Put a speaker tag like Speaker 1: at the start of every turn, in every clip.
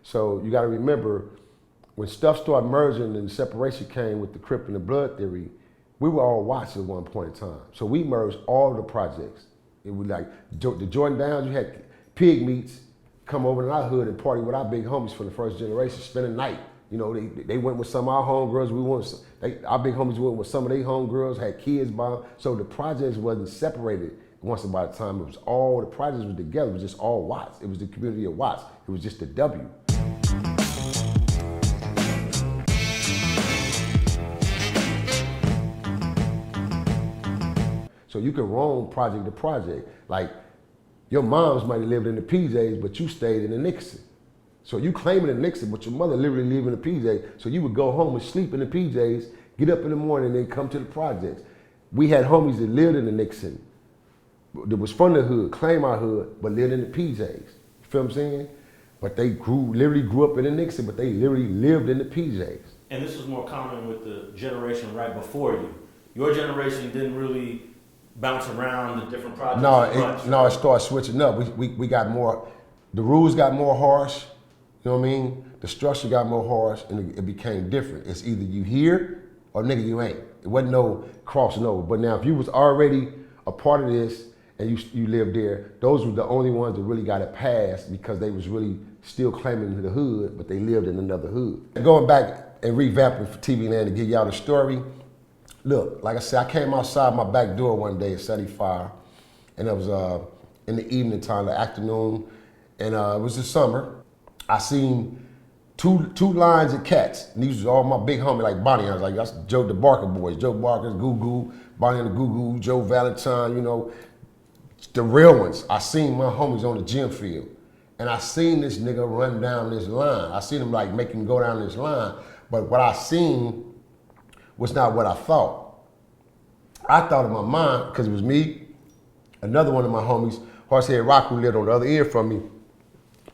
Speaker 1: So you got to remember, when stuff started merging and separation came with the Crip and the Blood theory, we were all Watts at one point in time. So we merged all of the projects. It was like the Jordan Downs, you had pig meats come over to our hood and party with our big homies from the first generation, spend a night. You know, they went with some of our homegirls. Our big homies went with some of their homegirls, had kids by them. So the projects wasn't separated once upon a time. It was all, the projects were together. It was just all Watts. It was the community of Watts. It was just the W. So you can roam project to project. Like, your moms might have lived in the PJs, but you stayed in the Nickerson. So you claiming the Nickerson, but your mother literally lived in the PJs. So you would go home and sleep in the PJs, get up in the morning, and then come to the projects. We had homies that lived in the Nickerson, that was from the hood, claim our hood, but lived in the PJs. You feel what I'm saying? But they literally grew up in the Nickerson, but they literally lived in the PJs.
Speaker 2: And this was more common with the generation right before you. Your generation didn't really bounce around the different projects.
Speaker 1: It started switching up. We got more, the rules got more harsh, you know what I mean? The structure got more harsh and it became different. It's either you here or nigga you ain't. It wasn't no crossing over. But now if you was already a part of this and you lived there, those were the only ones that really got it passed because they was really still claiming the hood, but they lived in another hood. Going back and revamping for TV Land to give y'all the story, look, like I said, I came outside my back door one day at 75, and it was in the evening time, the afternoon, and it was the summer. I seen two lines of cats, and these was all my big homies, like Bonnie. I was like, that's Joe the Barker boys, Joe Barker's Goo Goo, Bonnie and the Goo Goo, Joe Valentine, you know, the real ones. I seen my homies on the gym field, and I seen this nigga run down this line. I seen him like make him go down this line, but what I seen was not what I thought. I thought in my mind, because it was me, another one of my homies, Horsehead Rock, who lived on the other end from me.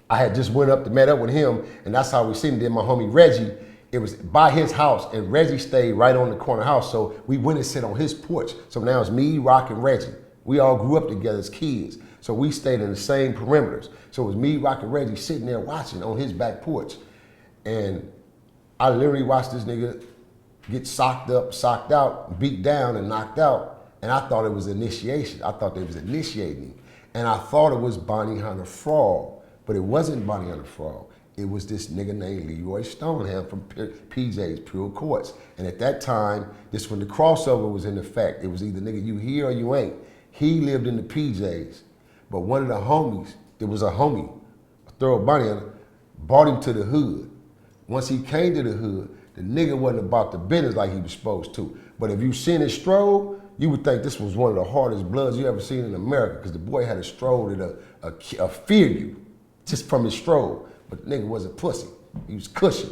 Speaker 1: I had just went up to met up with him, and that's how we seen it. Then my homie Reggie, it was by his house, and Reggie stayed right on the corner house, so we went and sit on his porch. So now it's me, Rock, and Reggie. We all grew up together as kids, so we stayed in the same perimeters. So it was me, Rock, and Reggie sitting there watching on his back porch. And I literally watched this nigga get socked up, socked out, beat down, and knocked out. And I thought it was initiation. I thought they was initiating him. And I thought it was Bonnie Hunter Fraud. But it wasn't Bonnie Hunter Fraud. It was this nigga named Leroy Stoneham from PJ's, Imperial Courts. And at that time, this when the crossover was in effect. It was either nigga you here or you ain't. He lived in the PJs. But one of the homies, there was a homie, a thorough Bonnie Hunter, brought him to the hood. Once he came to the hood, the nigga wasn't about the business like he was supposed to. But if you seen his stroll, you would think this was one of the hardest bloods you ever seen in America, because the boy had a stroll that'll fear you just from his stroll. But the nigga wasn't pussy. He was cushion,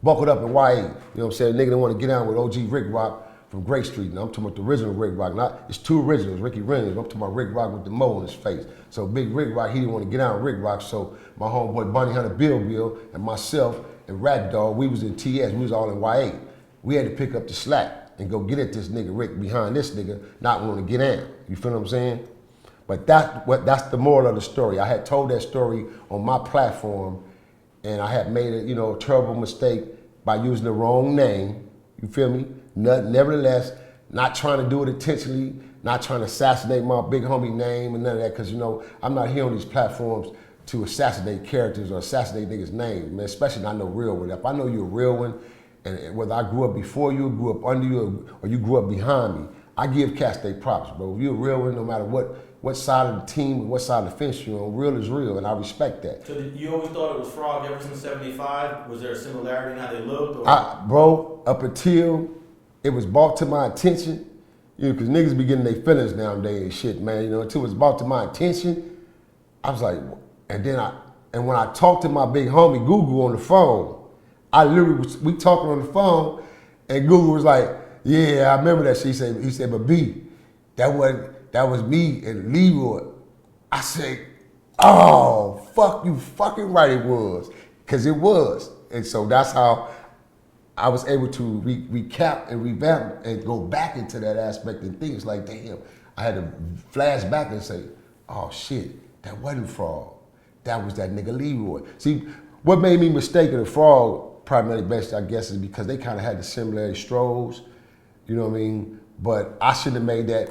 Speaker 1: buckled up in YA. You know what I'm saying? The nigga didn't want to get down with OG Rick Rock from Gray Street. Now I'm talking about the original Rick Rock. It's two originals, Ricky Reynolds. I'm talking about Rick Rock with the mo on his face. So big Rick Rock, he didn't want to get down with Rick Rock. So my homeboy Bonnie Hunter Bill and myself and Rat Dog, we was in TS, we was all in YA. We had to pick up the slack and go get at this nigga Rick behind this nigga, not wanting to get in. You feel what I'm saying? But that's the moral of the story. I had told that story on my platform, and I had made a terrible mistake by using the wrong name. You feel me? Nevertheless, not trying to do it intentionally, not trying to assassinate my big homie name and none of that, because I'm not here on these platforms to assassinate characters or assassinate niggas' names, man, especially not no real one. If I know you're a real one, and whether I grew up before you, grew up under you, or you grew up behind me, I give cats their props, bro. If you're a real one, no matter what side of the team or what side of the fence you're on, real is real, and I respect that.
Speaker 2: So you always thought it was Frog ever since '75? Was there a similarity in how they looked?
Speaker 1: Bro, up until it was brought to my attention, because niggas be getting their feelings nowadays and shit, man, until it was brought to my attention, I was like, and when I talked to my big homie Google on the phone, we talking on the phone, and Google was like, yeah, I remember that shit. He said, but B, that was me and Leroy. I said, oh, fuck, you fucking right it was. Because it was. And so that's how I was able to recap and revamp and go back into that aspect and things like, damn, I had to flash back and say, oh shit, that wasn't Fraud. That was that nigga Leroy. See, What made me mistaken the Frog primarily based, I guess, is because they kind of had the similarity strolls, you know what I mean? But I shouldn't have made that,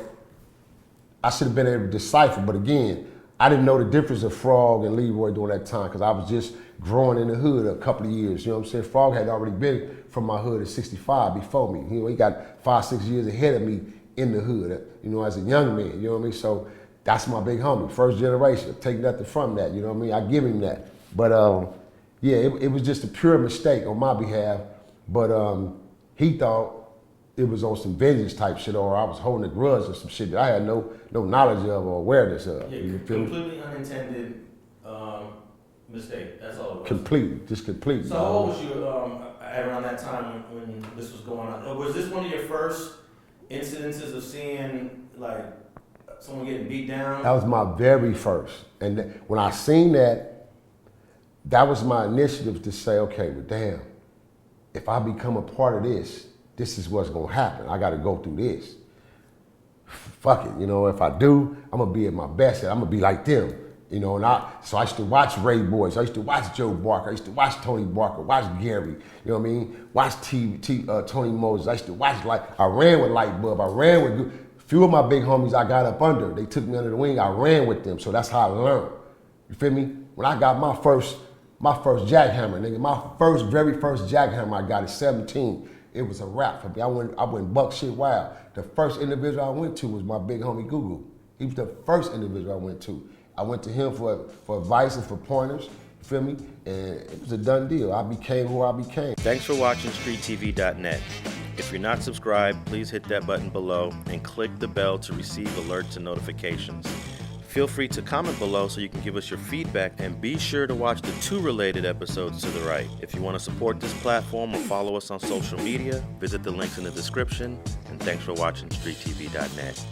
Speaker 1: I should have been able to decipher, but again, I didn't know the difference of Frog and Leroy during that time because I was just growing in the hood a couple of years, you know what I'm saying? Frog had already been from my hood at 65 before me. You know, he got 5-6 years ahead of me in the hood, you know, as a young man, you know what I mean? So that's my big homie, first generation. Take nothing from that, you know what I mean? I give him that. But yeah, it was just a pure mistake on my behalf, but he thought it was on some vengeance type shit, or I was holding a grudge or some shit that I had no knowledge of or awareness of.
Speaker 2: Yeah,
Speaker 1: you feel
Speaker 2: completely unintended mistake. That's all it was.
Speaker 1: Completely, just completely.
Speaker 2: So how old was you around that time when this was going on? Was this one of your first incidences of seeing like someone getting beat down?
Speaker 1: That was my very first. And when I seen that, that was my initiative to say, okay, well damn, if I become a part of this, this is what's gonna happen. I gotta go through this. Fuck it, you know, if I do, I'm gonna be at my best, and I'm gonna be like them. You know, so I used to watch Ray Boys, I used to watch Joe Barker, I used to watch Tony Barker, watch Gary, you know what I mean? Watch Tony Moses, I used to watch, I ran with Lightbulb, I ran with, few of my big homies I got up under, they took me under the wing, I ran with them, so that's how I learned. You feel me? When I got my first jackhammer, nigga, my very first jackhammer I got at 17, it was a wrap for me. I went buck shit wild. The first individual I went to was my big homie Google. He was the first individual I went to. I went to him for advice and for pointers, you feel me? And it was a done deal. I became who I became.
Speaker 3: Thanks for watching StreetTV.net. If you're not subscribed, please hit that button below and click the bell to receive alerts and notifications. Feel free to comment below so you can give us your feedback, and be sure to watch the 2 related episodes to the right. If you want to support this platform or follow us on social media, visit the links in the description, and thanks for watching StreetTV.net.